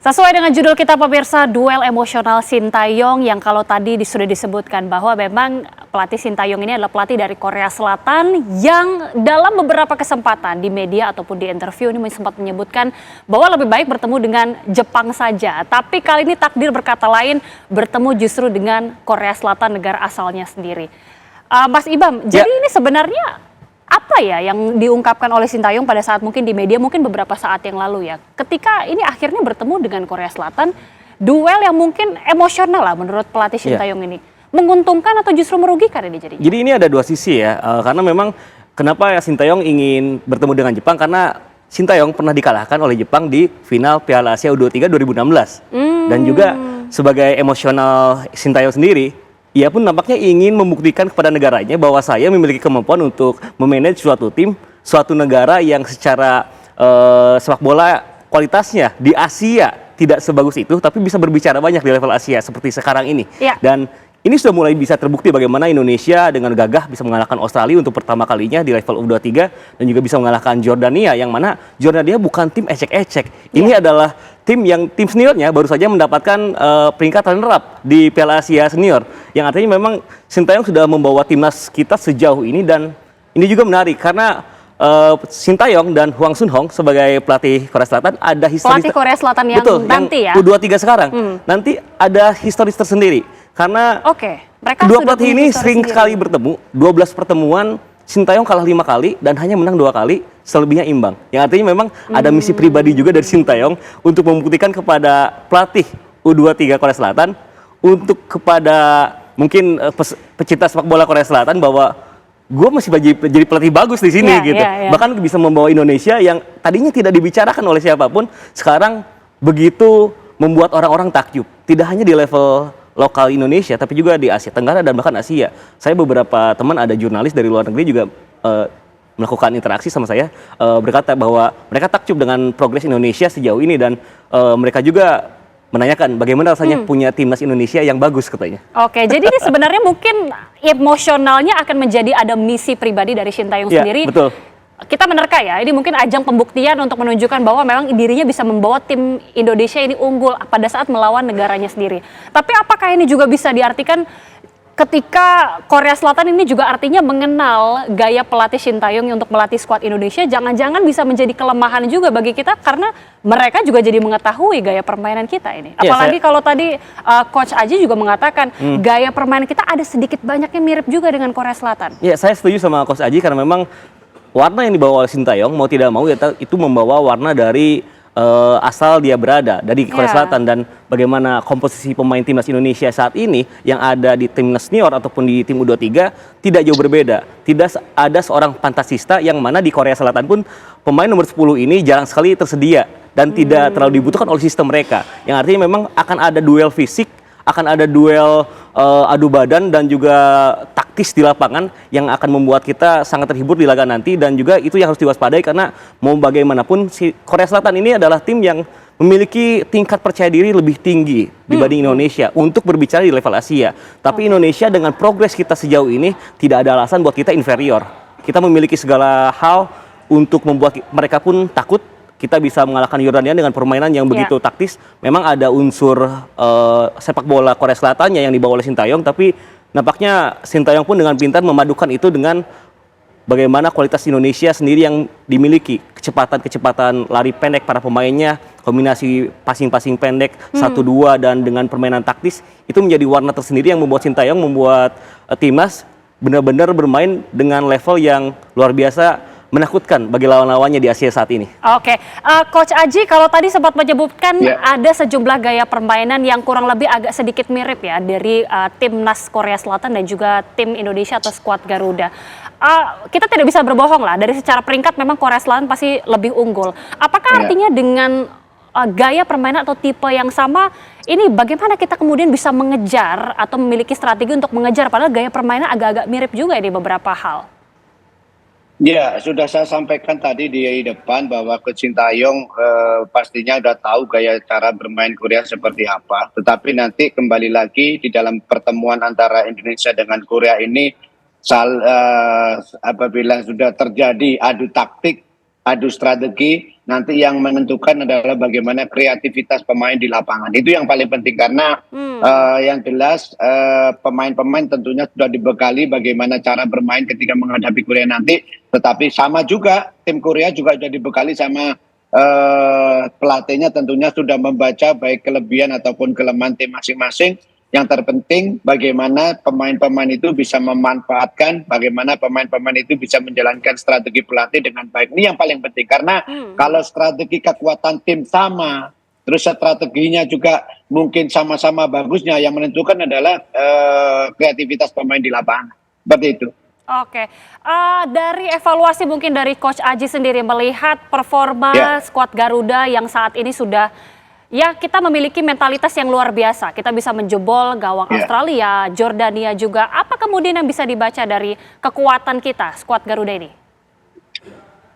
Sesuai dengan judul kita pemirsa, duel emosional Sintayong yang kalau tadi sudah disebutkan bahwa memang pelatih Sintayong ini adalah pelatih dari Korea Selatan yang dalam beberapa kesempatan di media ataupun di interview ini sempat menyebutkan bahwa lebih baik bertemu dengan Jepang saja. Tapi kali ini takdir berkata lain, bertemu justru dengan Korea Selatan, negara asalnya sendiri. Mas Ibam, jadi ini sebenarnya apa ya yang diungkapkan oleh Sintayong pada saat mungkin di media, mungkin beberapa saat yang lalu ya, ketika ini akhirnya bertemu dengan Korea Selatan, duel yang mungkin emosional lah menurut pelatih Sintayong ini, menguntungkan atau justru merugikan ini jadinya? Jadi ini ada dua sisi ya, karena memang kenapa ya Sintayong ingin bertemu dengan Jepang, karena Sintayong pernah dikalahkan oleh Jepang di final Piala Asia U23 2016. Dan juga sebagai emosional Sintayong sendiri, ia pun nampaknya ingin membuktikan kepada negaranya bahwa saya memiliki kemampuan untuk memanage suatu tim, suatu negara yang secara sepak bola kualitasnya di Asia tidak sebagus itu, tapi bisa berbicara banyak di level Asia seperti sekarang ini. Ya. Dan ini sudah mulai bisa terbukti bagaimana Indonesia dengan gagah bisa mengalahkan Australia untuk pertama kalinya di level U23 dan juga bisa mengalahkan Jordania, yang mana Jordania bukan tim ecek-ecek. Ini adalah tim seniornya baru saja mendapatkan peringkat runner-up di Piala Asia Senior, yang artinya memang Sintayong sudah membawa timnas kita sejauh ini. Dan ini juga menarik karena Sintayong dan Hwang Sun-hong sebagai pelatih Korea Selatan ada historis. Pelatih Korea Selatan yang betul, nanti yang ya U23 sekarang nanti ada historis tersendiri karena mereka kedua pelatih ini sendiri sering sekali bertemu. 12 pertemuan Sintayong kalah 5 kali dan hanya menang 2 kali, selebihnya imbang. Yang artinya memang ada misi pribadi juga dari Sintayong untuk membuktikan kepada pelatih U23 Korea Selatan, untuk kepada mungkin pecinta sepak bola Korea Selatan bahwa gue masih jadi pelatih bagus di sini gitu. Bahkan bisa membawa Indonesia yang tadinya tidak dibicarakan oleh siapapun, sekarang begitu membuat orang-orang takjub. Tidak hanya di level lokal Indonesia, tapi juga di Asia Tenggara dan bahkan Asia. Saya beberapa teman ada jurnalis dari luar negeri juga melakukan interaksi sama saya, berkata bahwa mereka takjub dengan progres Indonesia sejauh ini, dan mereka juga menanyakan bagaimana rasanya punya timnas Indonesia yang bagus katanya. Oke, jadi ini sebenarnya mungkin emosionalnya akan menjadi ada misi pribadi dari Sintayong sendiri. Betul. Kita menerka ya, ini mungkin ajang pembuktian untuk menunjukkan bahwa memang dirinya bisa membawa tim Indonesia ini unggul pada saat melawan negaranya sendiri. Tapi apakah ini juga bisa diartikan ketika Korea Selatan ini juga artinya mengenal gaya pelatih Sintayong untuk melatih skuad Indonesia, jangan-jangan bisa menjadi kelemahan juga bagi kita karena mereka juga jadi mengetahui gaya permainan kita ini. Apalagi kalau tadi Coach Aji juga mengatakan gaya permainan kita ada sedikit banyaknya mirip juga dengan Korea Selatan. Ya, saya setuju sama Coach Aji karena memang warna yang dibawa oleh Sintayong mau tidak mau itu membawa warna dari asal dia berada dari Korea Selatan, dan bagaimana komposisi pemain timnas Indonesia saat ini yang ada di timnas senior ataupun di tim U23 tidak jauh berbeda. Tidak ada seorang fantasista, yang mana di Korea Selatan pun pemain nomor 10 ini jarang sekali tersedia dan tidak terlalu dibutuhkan oleh sistem mereka. Yang artinya memang akan ada duel fisik, akan ada duel adu badan dan juga taktis di lapangan yang akan membuat kita sangat terhibur di laga nanti. Dan juga itu yang harus diwaspadai karena mau bagaimanapun Korea Selatan ini adalah tim yang memiliki tingkat percaya diri lebih tinggi dibanding Indonesia untuk berbicara di level Asia. Tapi Indonesia dengan progres kita sejauh ini tidak ada alasan buat kita inferior. Kita memiliki segala hal untuk membuat mereka pun takut. Kita bisa mengalahkan Yordania dengan permainan yang begitu taktis. Memang ada unsur sepak bola Korea Selatannya yang dibawa oleh Sintayong, tapi nampaknya Sintayong pun dengan pintar memadukan itu dengan bagaimana kualitas Indonesia sendiri yang dimiliki. Kecepatan lari pendek para pemainnya, kombinasi passing pendek, 1-2 dan dengan permainan taktis, itu menjadi warna tersendiri yang membuat Sintayong membuat timnas benar-benar bermain dengan level yang luar biasa, menakutkan bagi lawan-lawannya di Asia saat ini. Oke, Coach Aji kalau tadi sempat menyebutkan ada sejumlah gaya permainan yang kurang lebih agak sedikit mirip ya dari timnas Korea Selatan dan juga tim Indonesia atau skuad Garuda. Kita tidak bisa berbohong lah, dari secara peringkat memang Korea Selatan pasti lebih unggul. Apakah artinya dengan gaya permainan atau tipe yang sama, ini bagaimana kita kemudian bisa mengejar atau memiliki strategi untuk mengejar, padahal gaya permainan agak-agak mirip juga di beberapa hal? Ya, sudah saya sampaikan tadi di depan bahwa Coach Sintayong pastinya udah tahu gaya cara bermain Korea seperti apa. Tetapi nanti kembali lagi di dalam pertemuan antara Indonesia dengan Korea ini, apabila sudah terjadi adu taktik, adu strategi, nanti yang menentukan adalah bagaimana kreativitas pemain di lapangan. Itu yang paling penting karena yang jelas pemain-pemain tentunya sudah dibekali bagaimana cara bermain ketika menghadapi Korea nanti. Tetapi sama juga tim Korea juga sudah dibekali sama pelatihnya tentunya sudah membaca baik kelebihan ataupun kelemahan tim masing-masing. Yang terpenting bagaimana pemain-pemain itu bisa memanfaatkan, bagaimana pemain-pemain itu bisa menjalankan strategi pelatih dengan baik. Ini yang paling penting karena kalau strategi kekuatan tim sama, terus strateginya juga mungkin sama-sama bagusnya, yang menentukan adalah kreativitas pemain di lapangan. Seperti itu. Oke, dari evaluasi mungkin dari Coach Aji sendiri melihat performa skuad Garuda yang saat ini sudah, ya kita memiliki mentalitas yang luar biasa. Kita bisa menjebol gawang Australia, Jordania juga. Apa kemudian yang bisa dibaca dari kekuatan kita, skuad Garuda ini?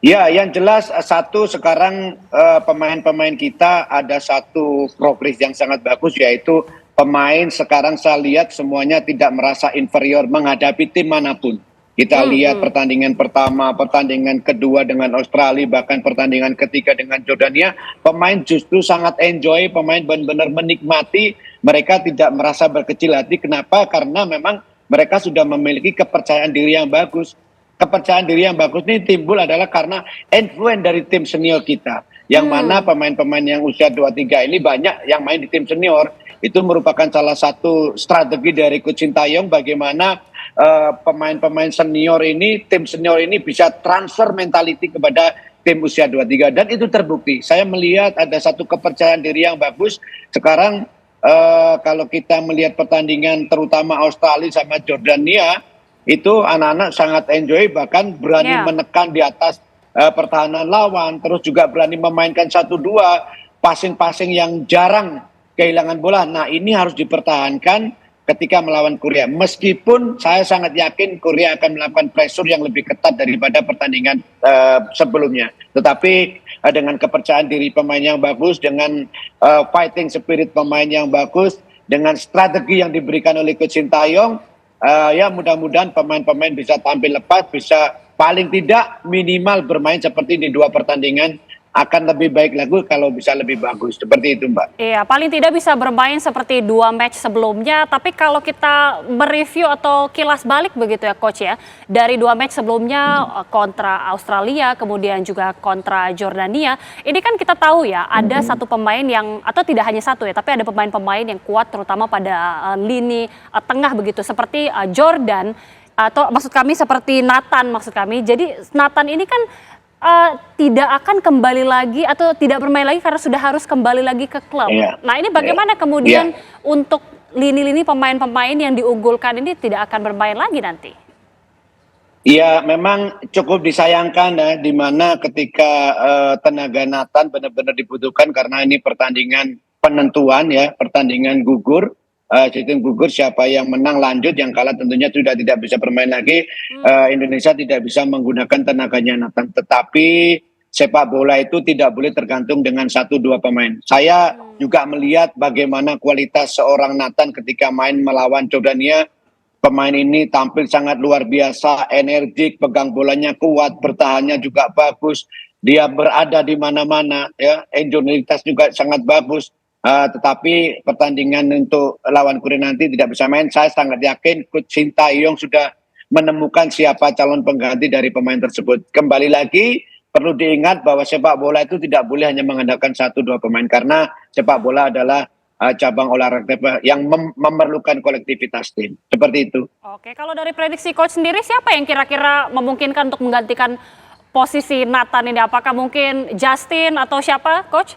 Ya, yang jelas satu sekarang pemain-pemain kita ada satu progres yang sangat bagus, yaitu pemain sekarang saya lihat semuanya tidak merasa inferior menghadapi tim manapun. Kita lihat pertandingan pertama, pertandingan kedua dengan Australia, bahkan pertandingan ketiga dengan Jordania, pemain justru sangat enjoy, pemain benar-benar menikmati, mereka tidak merasa berkecil hati. Kenapa? Karena memang mereka sudah memiliki kepercayaan diri yang bagus. Kepercayaan diri yang bagus ini timbul adalah karena influence dari tim senior kita. Yang mana pemain-pemain yang usia 23 ini banyak yang main di tim senior. Itu merupakan salah satu strategi dari Coach Sintayong bagaimana pemain-pemain senior ini, tim senior ini bisa transfer mentality kepada tim usia 23 dan itu terbukti. Saya melihat ada satu kepercayaan diri yang bagus. Sekarang kalau kita melihat pertandingan terutama Australia sama Jordania, itu anak-anak sangat enjoy, bahkan berani menekan di atas pertahanan lawan, terus juga berani memainkan 1-2 passing-passing yang jarang kehilangan bola. Nah, ini harus dipertahankan ketika melawan Korea. Meskipun saya sangat yakin Korea akan melakukan pressure yang lebih ketat daripada pertandingan sebelumnya. Tetapi dengan kepercayaan diri pemain yang bagus, dengan fighting spirit pemain yang bagus, dengan strategi yang diberikan oleh Coach Sintayong, ya mudah-mudahan pemain-pemain bisa tampil lepas, bisa paling tidak minimal bermain seperti di 2 pertandingan. Akan lebih baik lagi kalau bisa lebih bagus. Seperti itu, Mbak. Iya, paling tidak bisa bermain seperti 2 match sebelumnya. Tapi kalau kita mereview atau kilas balik begitu ya Coach ya, dari 2 match sebelumnya kontra Australia, kemudian juga kontra Jordania, ini kan kita tahu ya ada satu pemain yang, atau tidak hanya satu ya, tapi ada pemain-pemain yang kuat terutama pada lini tengah begitu, seperti Jordan, atau maksud kami seperti Nathan maksud kami. Jadi Nathan ini kan tidak akan kembali lagi atau tidak bermain lagi karena sudah harus kembali lagi ke klub. Nah ini bagaimana kemudian untuk lini-lini pemain-pemain yang diunggulkan ini tidak akan bermain lagi nanti? Ya memang cukup disayangkan ya, di mana ketika tenaga Nathan benar-benar dibutuhkan karena ini pertandingan penentuan ya, pertandingan gugur. Sistem gugur, siapa yang menang lanjut, yang kalah tentunya sudah tidak bisa bermain lagi. Indonesia tidak bisa menggunakan tenaganya Nathan. Tetapi sepak bola itu tidak boleh tergantung dengan 1-2 pemain. Saya juga melihat bagaimana kualitas seorang Nathan ketika main melawan Jordania. Pemain ini tampil sangat luar biasa, energik, pegang bolanya kuat, bertahannya juga bagus. Dia berada di mana-mana, ya, endurance juga sangat bagus. Tetapi pertandingan untuk lawan Korea nanti tidak bisa main. Saya sangat yakin Coach Sintayong sudah menemukan siapa calon pengganti dari pemain tersebut. Kembali lagi perlu diingat bahwa sepak bola itu tidak boleh hanya mengandalkan 1-2 pemain karena sepak bola adalah cabang olahraga yang memerlukan kolektivitas tim. Seperti itu. Oke, kalau dari prediksi Coach sendiri siapa yang kira-kira memungkinkan untuk menggantikan posisi Nathan ini? Apakah mungkin Justin atau siapa, Coach?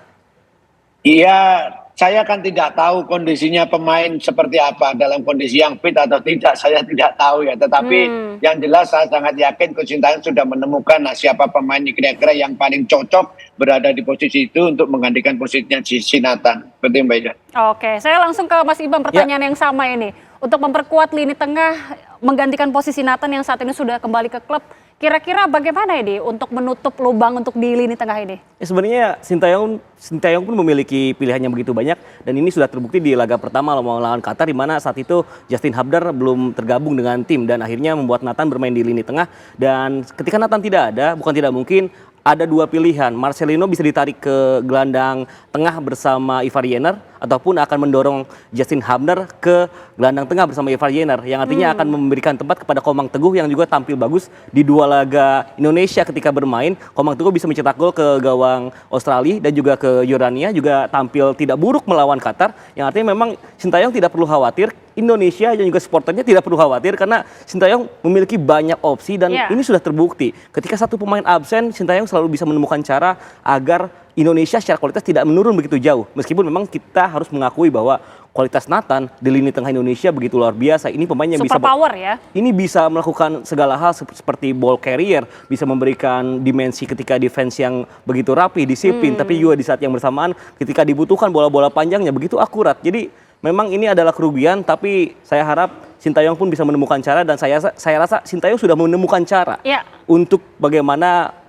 Iya, saya kan tidak tahu kondisinya pemain seperti apa, dalam kondisi yang fit atau tidak, saya tidak tahu ya. Tetapi yang jelas saya sangat yakin Coach Sintayong sudah menemukan siapa pemain kira-kira yang paling cocok berada di posisi itu untuk menggantikan posisinya si Nathan. Seperti Mbak Ida. Oke, saya langsung ke Mas Ibam pertanyaan yang sama ini. Untuk memperkuat lini tengah, menggantikan posisi Nathan yang saat ini sudah kembali ke klub, kira-kira bagaimana ini untuk menutup lubang untuk di lini tengah ini? Ya, sebenarnya Sintayong pun memiliki pilihan yang begitu banyak dan ini sudah terbukti di laga pertama melawan Qatar di mana saat itu Justin Hubner belum tergabung dengan tim dan akhirnya membuat Nathan bermain di lini tengah dan ketika Nathan tidak ada bukan tidak mungkin ada dua pilihan. Marcelino bisa ditarik ke gelandang tengah bersama Ivar Jenner, ataupun akan mendorong Justin Hubner ke gelandang tengah bersama Ivar Jenner, yang artinya akan memberikan tempat kepada Komang Teguh yang juga tampil bagus di dua laga Indonesia ketika bermain. Komang Teguh bisa mencetak gol ke gawang Australia dan juga ke Yordania, juga tampil tidak buruk melawan Qatar, yang artinya memang Sintayong tidak perlu khawatir. Indonesia dan juga supporternya tidak perlu khawatir karena Sintayong memiliki banyak opsi dan ini sudah terbukti. Ketika satu pemain absen, Sintayong selalu bisa menemukan cara agar Indonesia secara kualitas tidak menurun begitu jauh. Meskipun memang kita harus mengakui bahwa kualitas Nathan di lini tengah Indonesia begitu luar biasa. Ini pemain yang super power ya. Ini bisa melakukan segala hal seperti ball carrier, bisa memberikan dimensi ketika defense yang begitu rapi, disiplin, tapi juga di saat yang bersamaan ketika dibutuhkan bola-bola panjangnya begitu akurat. Jadi memang ini adalah kerugian, tapi saya harap Sintayong pun bisa menemukan cara, dan saya rasa Sintayong sudah menemukan cara untuk bagaimana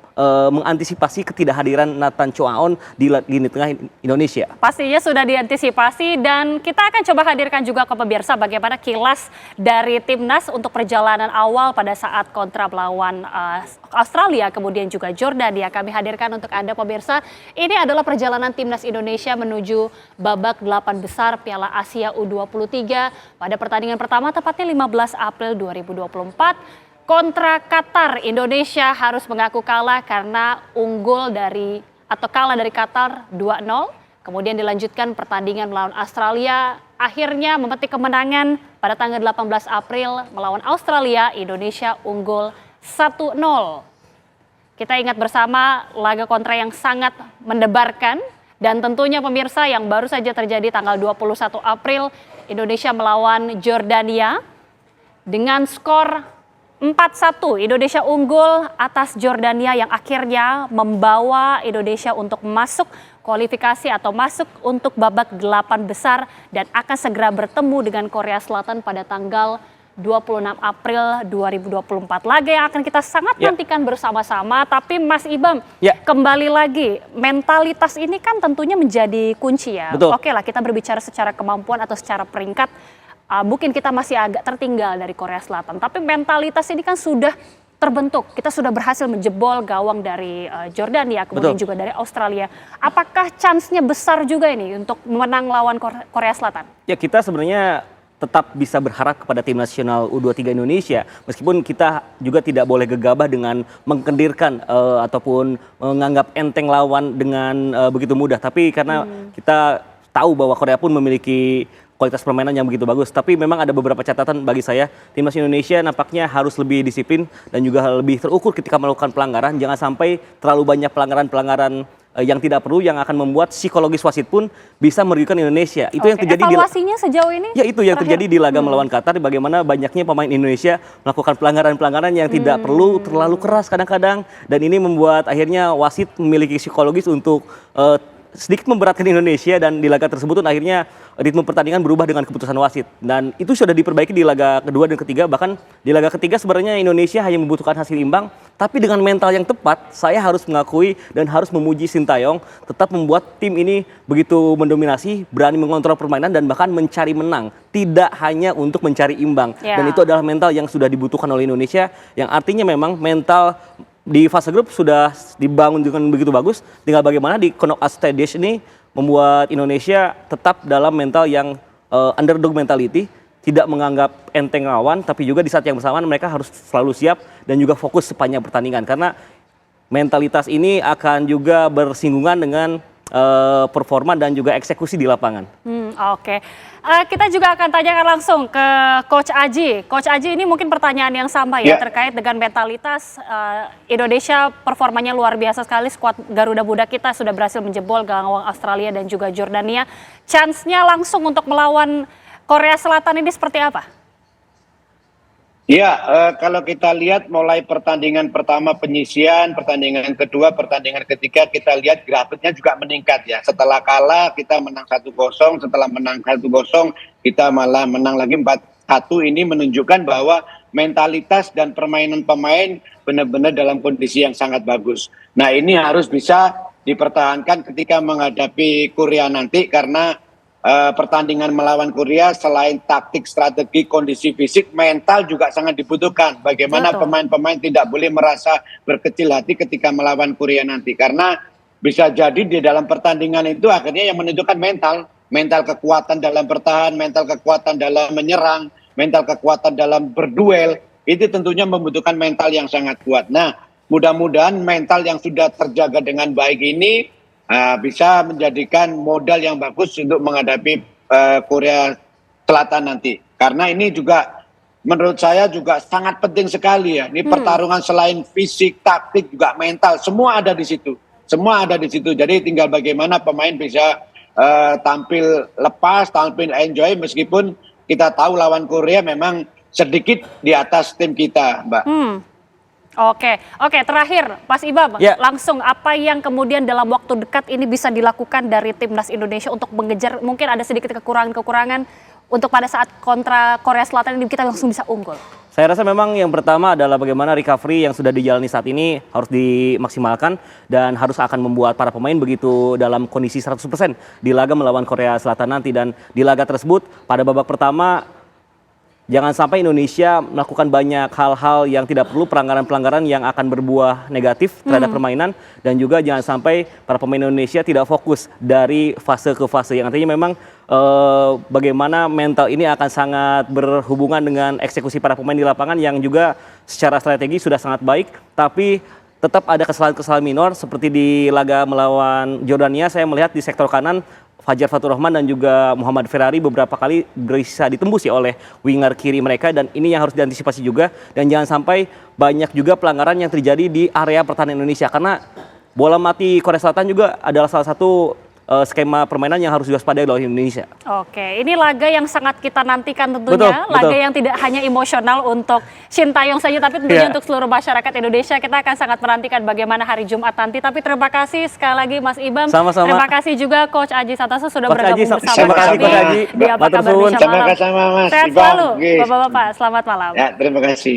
mengantisipasi ketidakhadiran Nathan Choaon di lini tengah Indonesia. Pastinya sudah diantisipasi, dan kita akan coba hadirkan juga ke pemirsa bagaimana kilas dari timnas untuk perjalanan awal pada saat kontra melawan Australia, kemudian juga Jordania. Kami hadirkan untuk Anda pemirsa. Ini adalah perjalanan timnas Indonesia menuju babak 8 besar Piala Asia U23 pada pertandingan pertama tepatnya 15 April 2024. Kontra Qatar, Indonesia harus mengaku kalah karena kalah dari Qatar 2-0. Kemudian dilanjutkan pertandingan melawan Australia, akhirnya memetik kemenangan pada tanggal 18 April melawan Australia. Indonesia unggul 1-0. Kita ingat bersama laga kontra yang sangat mendebarkan, dan tentunya pemirsa yang baru saja terjadi tanggal 21 April, Indonesia melawan Jordania dengan skor 4-1, Indonesia unggul atas Jordania yang akhirnya membawa Indonesia untuk masuk kualifikasi atau masuk untuk babak 8 besar dan akan segera bertemu dengan Korea Selatan pada tanggal 26 April 2024. Laga yang akan kita sangat nantikan bersama-sama, tapi Mas Ibam, kembali lagi, mentalitas ini kan tentunya menjadi kunci ya. Betul. Oke lah, kita berbicara secara kemampuan atau secara peringkat, mungkin kita masih agak tertinggal dari Korea Selatan, tapi mentalitas ini kan sudah terbentuk. Kita sudah berhasil menjebol gawang dari Jordania, kemudian juga dari Australia. Apakah chance-nya besar juga ini untuk menang lawan Korea Selatan? Ya, kita sebenarnya tetap bisa berharap kepada tim nasional U23 Indonesia, meskipun kita juga tidak boleh gegabah dengan mengkendirkan ataupun menganggap enteng lawan dengan begitu mudah. Tapi karena kita tahu bahwa Korea pun memiliki kualitas permainan yang begitu bagus, tapi memang ada beberapa catatan bagi saya. Timnas Indonesia nampaknya harus lebih disiplin dan juga lebih terukur ketika melakukan pelanggaran. Jangan sampai terlalu banyak pelanggaran-pelanggaran yang tidak perlu, yang akan membuat psikologis wasit pun bisa merugikan Indonesia. Itu yang terjadi evaluasinya sejauh ini? Ya, itu yang terjadi di laga melawan Qatar, bagaimana banyaknya pemain Indonesia melakukan pelanggaran-pelanggaran yang tidak perlu, terlalu keras kadang-kadang, dan ini membuat akhirnya wasit memiliki psikologis untuk sedikit memberatkan Indonesia, dan di laga tersebut akhirnya ritme pertandingan berubah dengan keputusan wasit, dan itu sudah diperbaiki di laga kedua dan ketiga. Bahkan di laga ketiga sebenarnya Indonesia hanya membutuhkan hasil imbang, tapi dengan mental yang tepat, saya harus mengakui dan harus memuji Sintayong tetap membuat tim ini begitu mendominasi, berani mengontrol permainan dan bahkan mencari menang, tidak hanya untuk mencari imbang. Dan itu adalah mental yang sudah dibutuhkan oleh Indonesia, yang artinya memang mental di fase grup sudah dibangun dengan begitu bagus. Tinggal bagaimana di knockout stage ini membuat Indonesia tetap dalam mental yang underdog mentality, tidak menganggap enteng lawan, tapi juga di saat yang bersamaan mereka harus selalu siap dan juga fokus sepanjang pertandingan, karena mentalitas ini akan juga bersinggungan dengan performa dan juga eksekusi di lapangan. Oke. Kita juga akan tanyakan langsung ke Coach Aji. Coach Aji, ini mungkin pertanyaan yang sama ya terkait dengan mentalitas. Indonesia performanya luar biasa sekali. Skuad Garuda Muda kita sudah berhasil menjebol gawang Australia dan juga Jordania. Chance-nya langsung untuk melawan Korea Selatan ini seperti apa? Ya, kalau kita lihat mulai pertandingan pertama penyisian, pertandingan kedua, pertandingan ketiga, kita lihat grafiknya juga meningkat ya. Setelah kalah kita menang 1-0, setelah menang 1-0 kita malah menang lagi 4-1. Ini menunjukkan bahwa mentalitas dan permainan pemain benar-benar dalam kondisi yang sangat bagus. Nah, ini harus bisa dipertahankan ketika menghadapi Korea nanti, karena pertandingan melawan Korea selain taktik, strategi, kondisi fisik, mental juga sangat dibutuhkan. Bagaimana Betul. pemain-pemain tidak boleh merasa berkecil hati ketika melawan Korea nanti. Karena bisa jadi di dalam pertandingan itu akhirnya yang menentukan mental. Mental kekuatan dalam bertahan, mental kekuatan dalam menyerang, mental kekuatan dalam berduel. Itu tentunya membutuhkan mental yang sangat kuat. Nah, mudah-mudahan mental yang sudah terjaga dengan baik ini bisa menjadikan modal yang bagus untuk menghadapi Korea Selatan nanti. Karena ini juga menurut saya juga sangat penting sekali ya. Ini pertarungan selain fisik, taktik, juga mental, semua ada di situ. Semua ada di situ. Jadi tinggal bagaimana pemain bisa tampil lepas, tampil enjoy meskipun kita tahu lawan Korea memang sedikit di atas tim kita, Mbak. Oke, terakhir Mas Ibam, Ya. langsung apa yang kemudian dalam waktu dekat ini bisa dilakukan dari timnas Indonesia untuk mengejar, mungkin ada sedikit kekurangan-kekurangan untuk pada saat kontra Korea Selatan ini kita langsung bisa unggul. Saya rasa memang yang pertama adalah bagaimana recovery yang sudah dijalani saat ini harus dimaksimalkan dan harus akan membuat para pemain begitu dalam kondisi 100% di laga melawan Korea Selatan nanti. Dan di laga tersebut pada babak pertama jangan sampai Indonesia melakukan banyak hal-hal yang tidak perlu, pelanggaran-pelanggaran yang akan berbuah negatif terhadap permainan, dan juga jangan sampai para pemain Indonesia tidak fokus dari fase ke fase, yang artinya memang bagaimana mental ini akan sangat berhubungan dengan eksekusi para pemain di lapangan yang juga secara strategi sudah sangat baik, tapi tetap ada kesalahan-kesalahan minor seperti di laga melawan Jordania. Saya melihat di sektor kanan Fajar Fatur Rahman dan juga Muhammad Ferrari beberapa kali bisa ditembus ya oleh winger kiri mereka, dan ini yang harus diantisipasi juga. Dan jangan sampai banyak juga pelanggaran yang terjadi di area pertahanan Indonesia, karena bola mati Korea Selatan juga adalah salah satu skema permainan yang harus diwaspadai oleh Indonesia. Oke, ini laga yang sangat kita nantikan tentunya, Betul, laga betul. yang tidak hanya emosional untuk Shin Taeyong saja, tapi tentunya Iya. untuk seluruh masyarakat Indonesia. Kita akan sangat menantikan bagaimana hari Jumat nanti. Tapi terima kasih sekali lagi Mas Ibam. Sama-sama. Terima kasih juga Coach Aji Santoso sudah Coach bergabung Aji, bersama terima kasih, kami Coach Aji. di Apa Matur Kabar suwun. Indonesia Malam. Sama-sama, Mas Sehat Ibam. selalu, Yes. Bapak-bapak. Selamat malam. Ya, terima kasih.